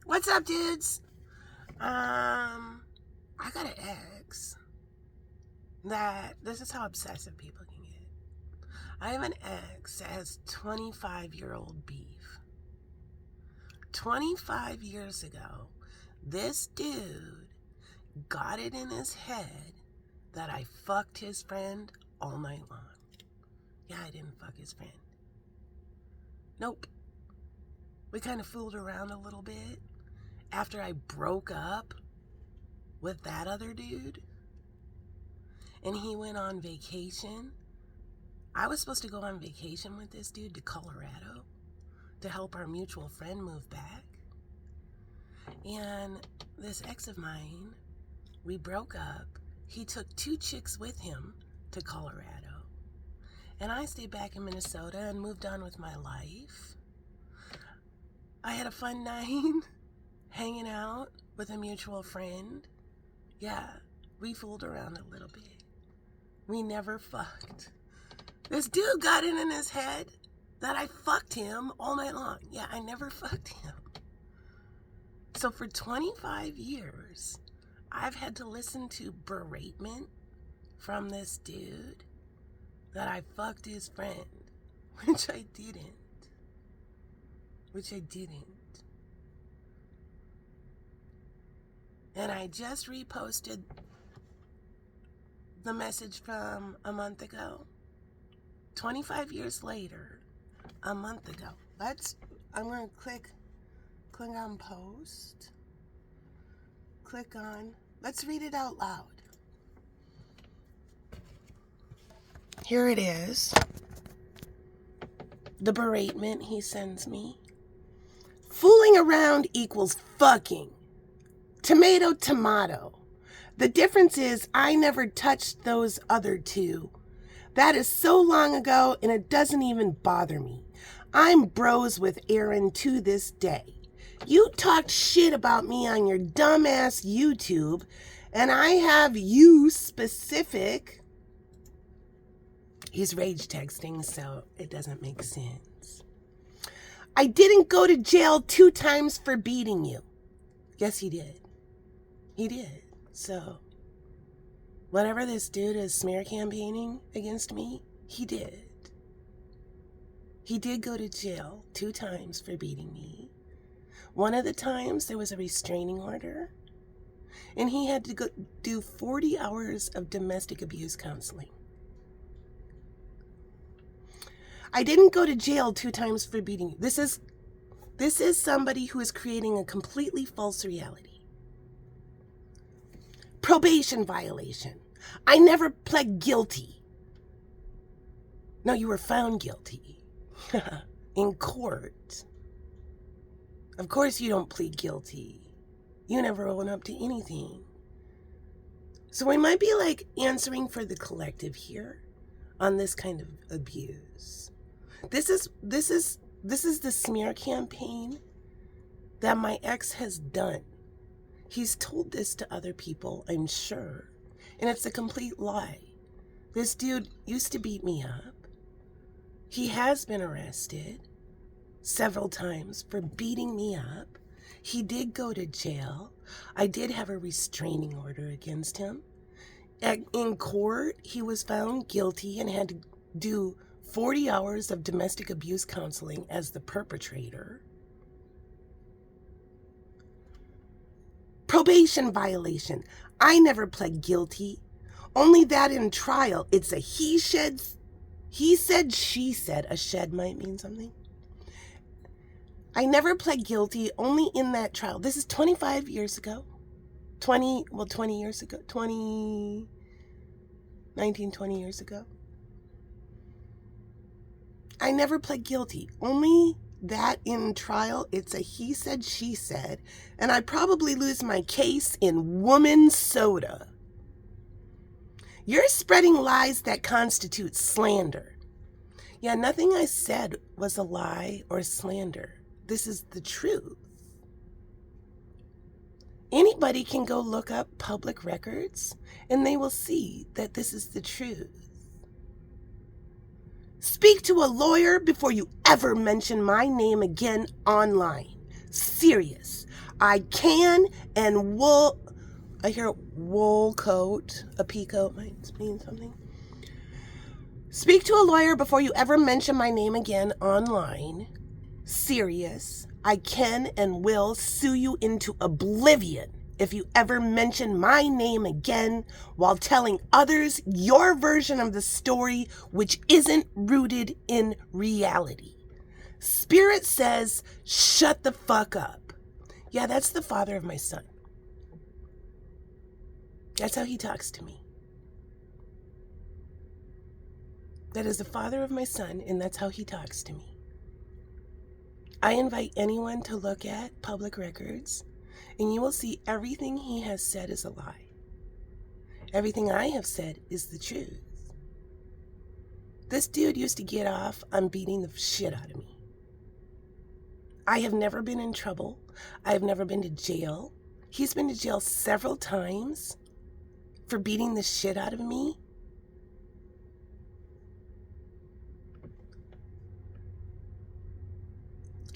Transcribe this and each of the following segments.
What's up, dudes? I got an ex that this is how obsessive people can get. I have an ex that has 25-year-old beef. 25 years ago, this dude got it in his head that I fucked his friend all night long. Yeah, I didn't fuck his friend. Nope. We kind of fooled around a little bit after I broke up with that other dude. And he went on vacation. I was supposed to go on vacation with this dude to Colorado to help our mutual friend move back. And this ex of mine, we broke up. He took 2 chicks with him to Colorado. And I stayed back in Minnesota and moved on with my life. I had a fun night hanging out with a mutual friend. Yeah, we fooled around a little bit. We never fucked. This dude got it in his head that I fucked him all night long. Yeah, I never fucked him. So for 25 years, I've had to listen to beratement from this dude that I fucked his friend, which I didn't. And I just reposted the message from a month ago. 25 years later, a month ago. I'm going to click on post. Let's read it out loud. Here it is. The beratement he sends me. Fooling around equals fucking. Tomato, tomato. The difference is I never touched those other 2. That is so long ago and it doesn't even bother me. I'm bros with Aaron to this day. You talked shit about me on your dumbass YouTube and I have you specific. He's rage texting, so it doesn't make sense. I didn't go to jail 2 times for beating you. Yes, he did. He did. So, whatever this dude is smear campaigning against me, he did. He did go to jail 2 times for beating me. One of the times there was a restraining order, and he had to go do 40 hours of domestic abuse counseling. I didn't go to jail 2 times for beating you. This is somebody who is creating a completely false reality. Probation violation. I never pled guilty. No, you were found guilty. In court. Of course you don't plead guilty. You never own up to anything. So I might be like answering for the collective here on this kind of abuse. This is the smear campaign that my ex has done. He's told this to other people, I'm sure, and it's a complete lie. This dude used to beat me up. He has been arrested several times for beating me up. He did go to jail. I did have a restraining order against him. In court, he was found guilty and had to do 40 hours of domestic abuse counseling as the perpetrator. Probation violation. I never pled guilty. Only that in trial, it's a he said, she said. A shed might mean something. I never pled guilty, only in that trial. This is 25 years ago. 20 years ago. 20 years ago. I never pled guilty. Only that in trial, it's a he said, she said, and I'd probably lose my case in woman soda. You're spreading lies that constitute slander. Yeah, nothing I said was a lie or slander. This is the truth. Anybody can go look up public records and they will see that this is the truth. Speak to a lawyer before you ever mention my name again online. Serious. I can and will. I hear wool coat, a pea coat might mean something. Speak to a lawyer before you ever mention my name again online. Serious. I can and will sue you into oblivion if you ever mention my name again while telling others your version of the story, which isn't rooted in reality. Spirit says, shut the fuck up. Yeah, that's the father of my son. That's how he talks to me. That is the father of my son, and that's how he talks to me. I invite anyone to look at public records, and you will see everything he has said is a lie. Everything I have said is the truth. This dude used to get off on beating the shit out of me. I have never been in trouble. I have never been to jail. He's been to jail several times for beating the shit out of me.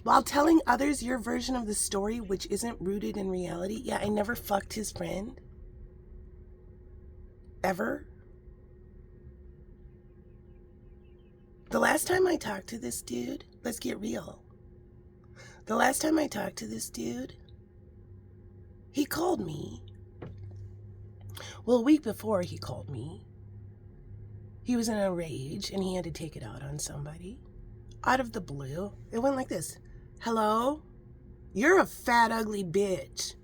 While telling others your version of the story, which isn't rooted in reality. Yeah, I never fucked his friend. Ever. The last time I talked to this dude, let's get real. The last time I talked to this dude, he called me. Well, a week before he called me, he was in a rage and he had to take it out on somebody. Out of the blue, it went like this. Hello? You're a fat, ugly bitch.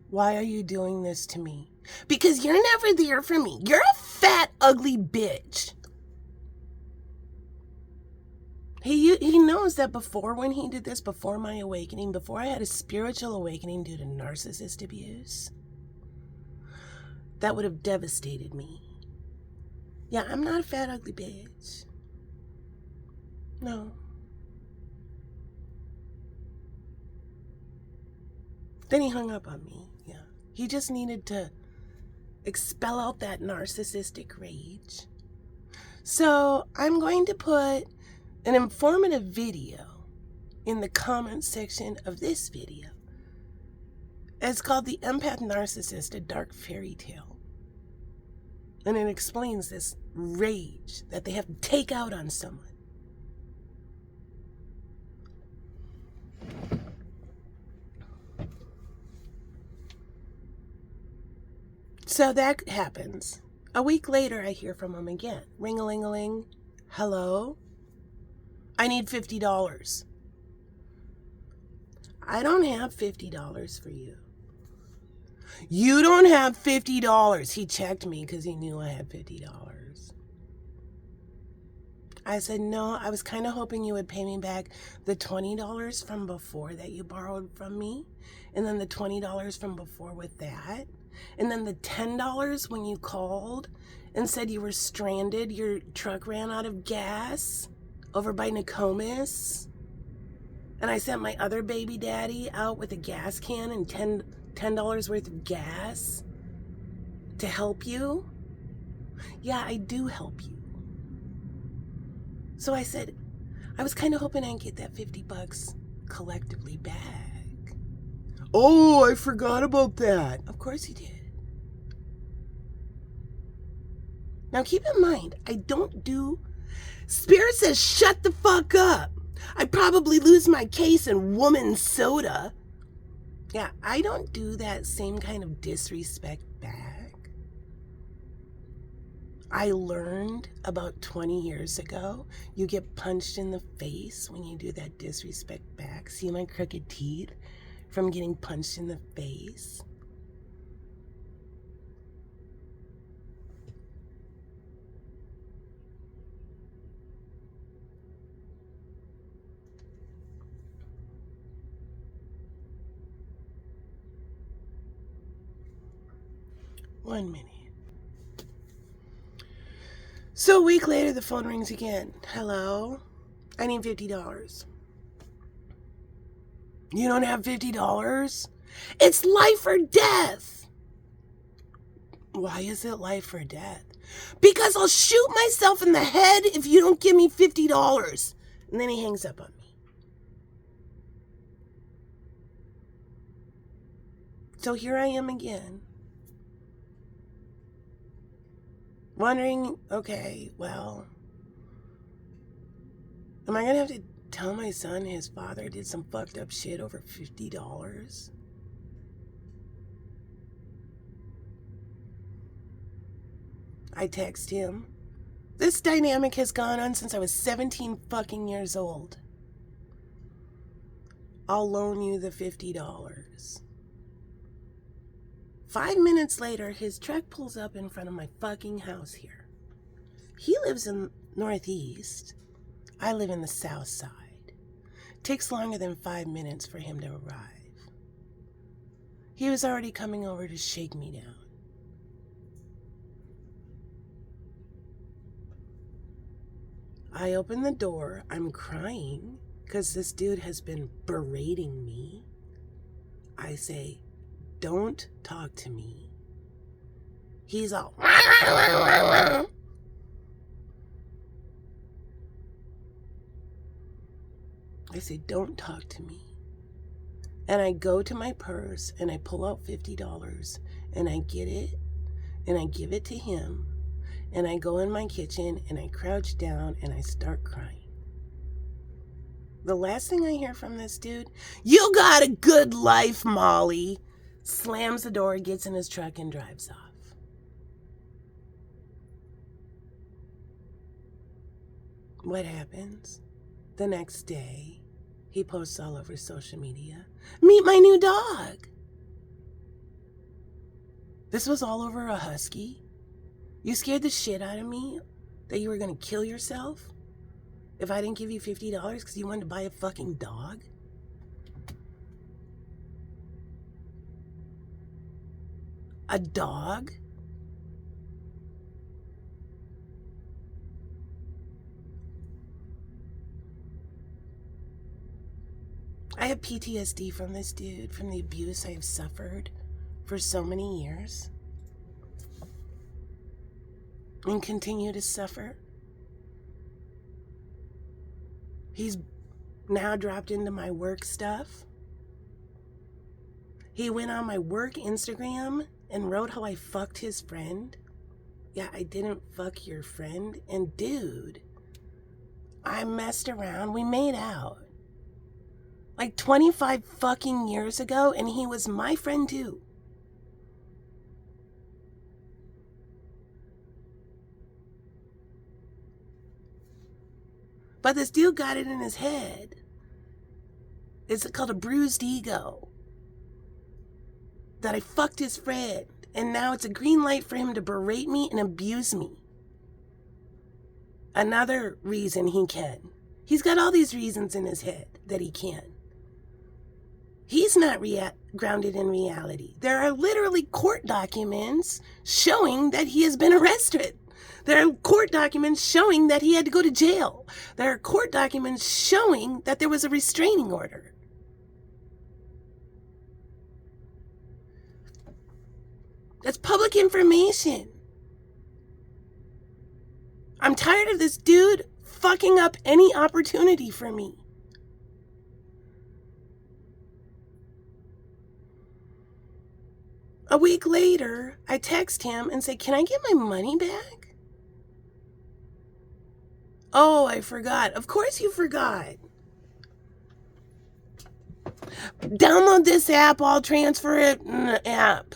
Why are you doing this to me? Because you're never there for me. You're a fat, ugly bitch. He knows that before, when he did this, before my awakening, before I had a spiritual awakening due to narcissist abuse, that would have devastated me. Yeah, I'm not a fat, ugly bitch. No. Then he hung up on me. Yeah. He just needed to expel out that narcissistic rage. So I'm going to put an informative video in the comment section of this video. It's called The Empath Narcissist, A Dark Fairy Tale. And it explains this rage that they have to take out on someone. So that happens. A week later, I hear from him again. Ring-a-ling-a-ling. Hello? I need $50. I don't have $50 for you. You don't have $50. He checked me because he knew I had $50. I said, no, I was kind of hoping you would pay me back the $20 from before that you borrowed from me. And then the $20 from before with that. And then the $10 when you called and said you were stranded, your truck ran out of gas over by Nokomis. And I sent my other baby daddy out with a gas can and $10 worth of gas to help you. Yeah, I do help you. So I said, I was kind of hoping I'd get that $50 collectively back. Oh, I forgot about that. Of course you did. Now keep in mind, I don't do... Spirit says shut the fuck up. I'd probably lose my case in woman soda. Yeah, I don't do that same kind of disrespect back. I learned about 20 years ago, you get punched in the face when you do that disrespect back. See my crooked teeth from getting punched in the face? One minute. So a week later, the phone rings again. Hello? I need $50. You don't have $50? It's life or death. Why is it life or death? Because I'll shoot myself in the head if you don't give me $50. And then he hangs up on me. So here I am again. Wondering, okay, well, am I going to have to tell my son his father did some fucked up shit over $50? I text him. This dynamic has gone on since I was 17 fucking years old. I'll loan you the $50. 5 minutes later, his truck pulls up in front of my fucking house here. He lives in Northeast. I live in the South Side. Takes longer than 5 minutes for him to arrive. He was already coming over to shake me down. I open the door. I'm crying because this dude has been berating me. I say, don't talk to me. He's all, I say, don't talk to me. And I go to my purse and I pull out $50 and I get it and I give it to him. And I go in my kitchen and I crouch down and I start crying. The last thing I hear from this dude, you got a good life, Molly. Slams the door, gets in his truck and drives off. What happens? The next day, he posts all over social media, meet my new dog. This was all over a husky. You scared the shit out of me that you were going to kill yourself if I didn't give you $50 because you wanted to buy a fucking dog? A dog? I have PTSD from this dude, from the abuse I have suffered for so many years. And continue to suffer. He's now dropped into my work stuff. He went on my work Instagram and wrote how I fucked his friend. Yeah, I didn't fuck your friend. And dude, I messed around. We made out. Like 25 fucking years ago, and he was my friend too. But this dude got it in his head. It's called a bruised ego. That I fucked his friend. And now it's a green light for him to berate me and abuse me. Another reason he can. He's got all these reasons in his head that he can. He's not grounded in reality. There are literally court documents showing that he has been arrested. There are court documents showing that he had to go to jail. There are court documents showing that there was a restraining order. That's public information. I'm tired of this dude fucking up any opportunity for me. A week later, I text him and say, can I get my money back? Oh, I forgot. Of course you forgot. Download this app, I'll transfer it in the app.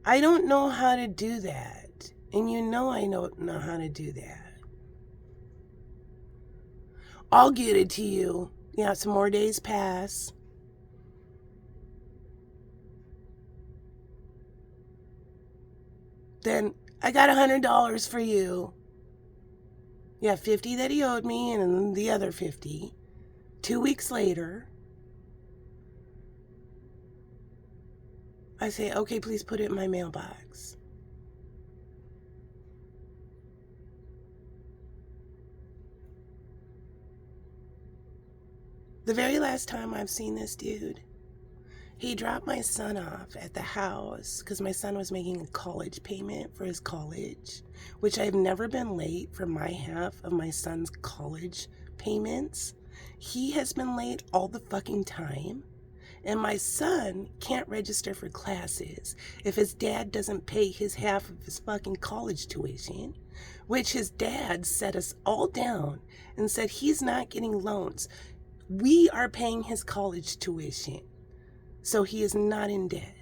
I don't know how to do that. And you know I don't know how to do that. I'll get it to you. Yeah, some more days pass. Then I got $100 for you. Yeah, 50 that he owed me and then the other 50. 2 weeks later, I say, okay, please put it in my mailbox. The very last time I've seen this dude, he dropped my son off at the house because my son was making a college payment for his college, which I've never been late for my half of my son's college payments. He has been late all the fucking time. And my son can't register for classes if his dad doesn't pay his half of his fucking college tuition, which his dad set us all down and said he's not getting loans. We are paying his college tuition, so he is not in debt.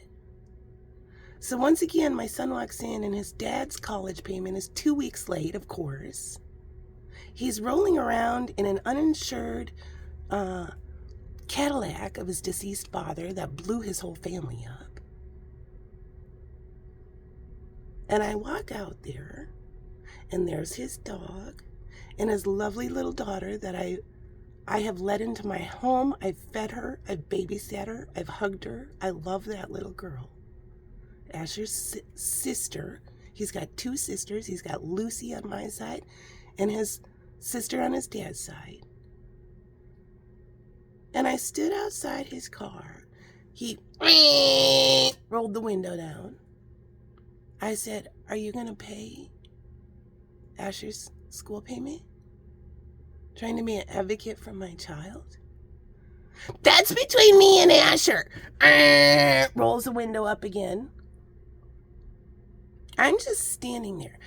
So once again, my son walks in and his dad's college payment is 2 weeks late, of course. He's rolling around in an uninsured Cadillac of his deceased father that blew his whole family up. And I walk out there, and there's his dog and his lovely little daughter that I have led into my home. I've fed her, I've babysat her, I've hugged her. I love that little girl. Asher's sister. He's got 2 sisters. He's got Lucy on my side and his sister on his dad's side. And I stood outside his car. He rolled the window down. I said, "Are you going to pay Asher's school payment? Trying to be an advocate for my child?" "That's between me and Asher." Rolls the window up again. I'm just standing there.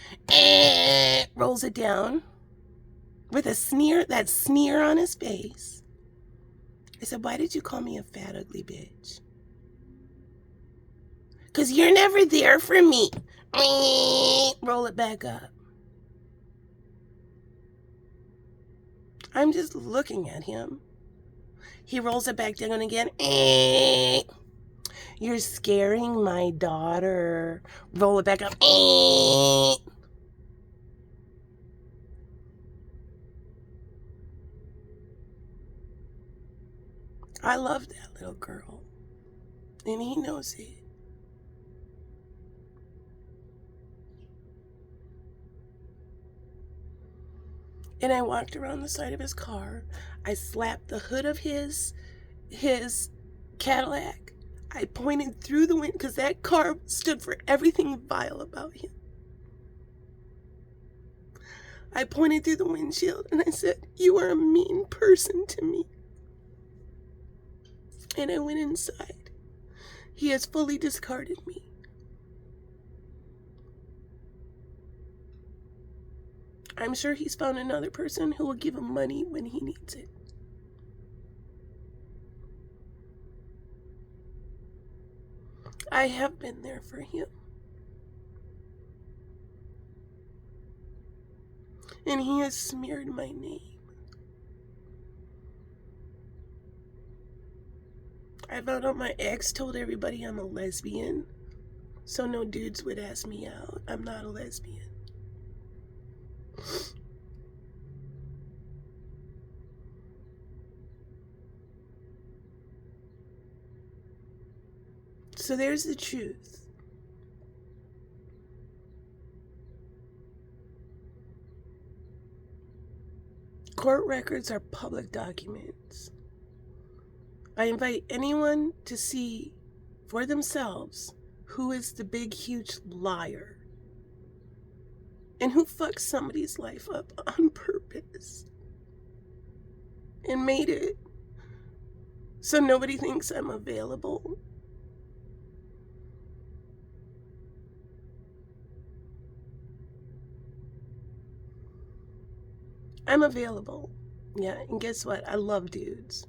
Rolls it down with a sneer, that sneer on his face. I said, "Why did you call me a fat, ugly bitch?" "'Cause you're never there for me." Roll it back up. I'm just looking at him. He rolls it back down again. "You're scaring my daughter." Roll it back up. I love that little girl, and he knows it. And I walked around the side of his car. I slapped the hood of his Cadillac. I pointed through the window, because that car stood for everything vile about him. I pointed through the windshield and I said, "You are a mean person to me." And I went inside. He has fully discarded me. I'm sure he's found another person who will give him money when he needs it. I have been there for him. And he has smeared my name. I found out my ex told everybody I'm a lesbian, so no dudes would ask me out. I'm not a lesbian. So there's the truth. Court records are public documents. I invite anyone to see for themselves who is the big, huge liar and who fucked somebody's life up on purpose and made it so nobody thinks I'm available. I'm available. Yeah, and guess what? I love dudes.